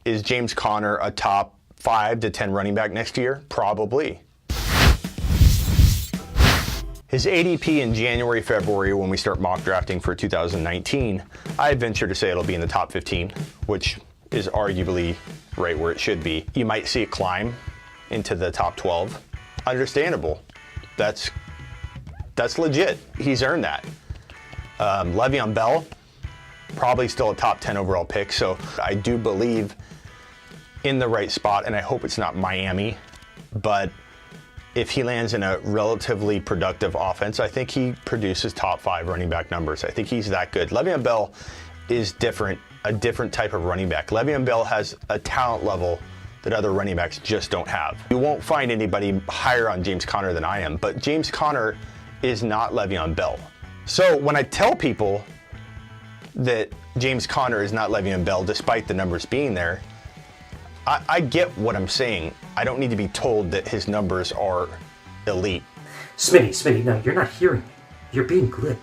Is James Conner a top 5 to 10 running back next year? Probably. His ADP in January, February, when we start mock drafting for 2019, I venture to say it'll be in the top 15, which is arguably right where it should be. You might see it climb into the top 12. Understandable. That's legit. He's earned that. LeVeon Bell, probably still a top 10 overall pick, so I do believe in the right spot, and I hope it's not Miami, but if he lands in a relatively productive offense, I think he produces top 5 running back numbers. I think he's that good. LeVeon Bell is different, a different type of running back. LeVeon Bell has a talent level that other running backs just don't have. You won't find anybody higher on James Conner than I am, but James Conner is not LeVeon Bell. So when I tell people that James Conner is not LeVeon Bell, despite the numbers being there, I get what I'm saying. I don't need to be told that his numbers are elite. Smitty, no, you're not hearing me. You're being glib.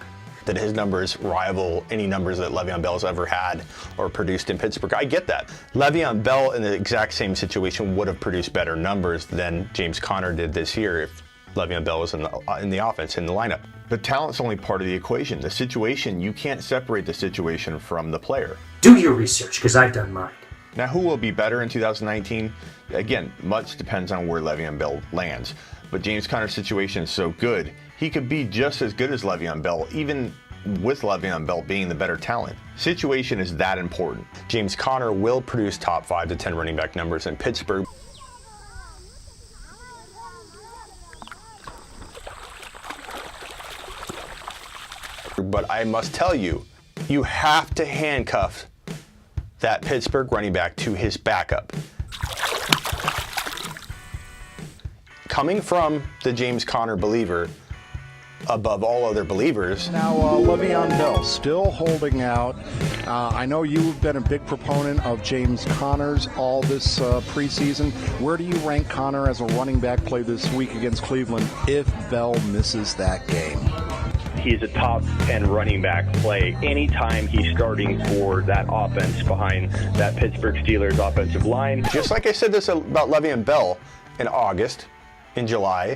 That his numbers rival any numbers that LeVeon Bell's ever had or produced in Pittsburgh. I get that. LeVeon Bell in the exact same situation would have produced better numbers than James Conner did this year if LeVeon Bell was in the offense, in the lineup. But talent's only part of the equation. The situation, you can't separate the situation from the player. Do your research, because I've done mine. Now, who will be better in 2019? Again, much depends on where LeVeon Bell lands. But James Conner's situation is so good, he could be just as good as LeVeon Bell, even with LeVeon Bell being the better talent. Situation is that important. James Conner will produce top 5 to 10 running back numbers in Pittsburgh. But I must tell you, you have to handcuff that Pittsburgh running back to his backup. Coming from the James Conner believer, above all other believers. Now, LeVeon Bell still holding out. I know you've been a big proponent of James Conner's all this preseason. Where do you rank Conner as a running back play this week against Cleveland if Bell misses that game? He's a top 10 running back play anytime he's starting for that offense behind that Pittsburgh Steelers offensive line. Just like I said this about LeVeon Bell in August, in July,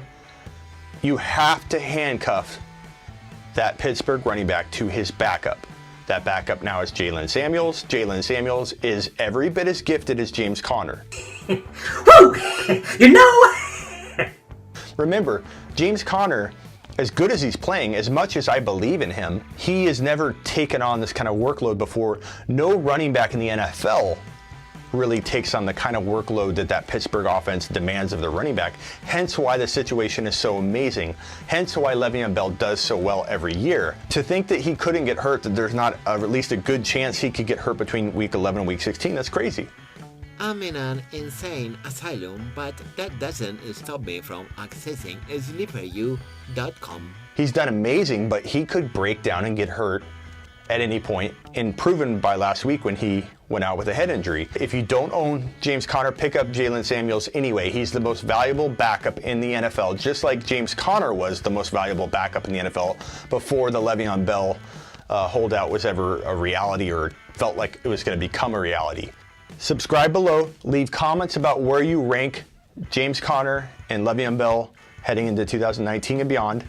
you have to handcuff that Pittsburgh running back to his backup. That backup now is Jalen Samuels. Jalen Samuels is every bit as gifted as James Conner. Woo! You know! Remember, James Conner, as good as he's playing, as much as I believe in him, he has never taken on this kind of workload before. No running back in the NFL really takes on the kind of workload that Pittsburgh offense demands of the running back. Hence why the situation is so amazing. Hence why LeVeon Bell does so well every year. To think that he couldn't get hurt, that there's not at least a good chance he could get hurt between week 11 and week 16, that's crazy. I'm in an insane asylum, but that doesn't stop me from accessing sleeperu.com. He's done amazing, but he could break down and get hurt at any point, and proven by last week when he went out with a head injury. If you don't own James Conner, pick up Jalen Samuels anyway. He's the most valuable backup in the NFL, just like James Conner was the most valuable backup in the NFL before the LeVeon Bell holdout was ever a reality or felt like it was going to become a reality. Subscribe below, leave comments about where you rank James Conner and LeVeon Bell heading into 2019 and beyond.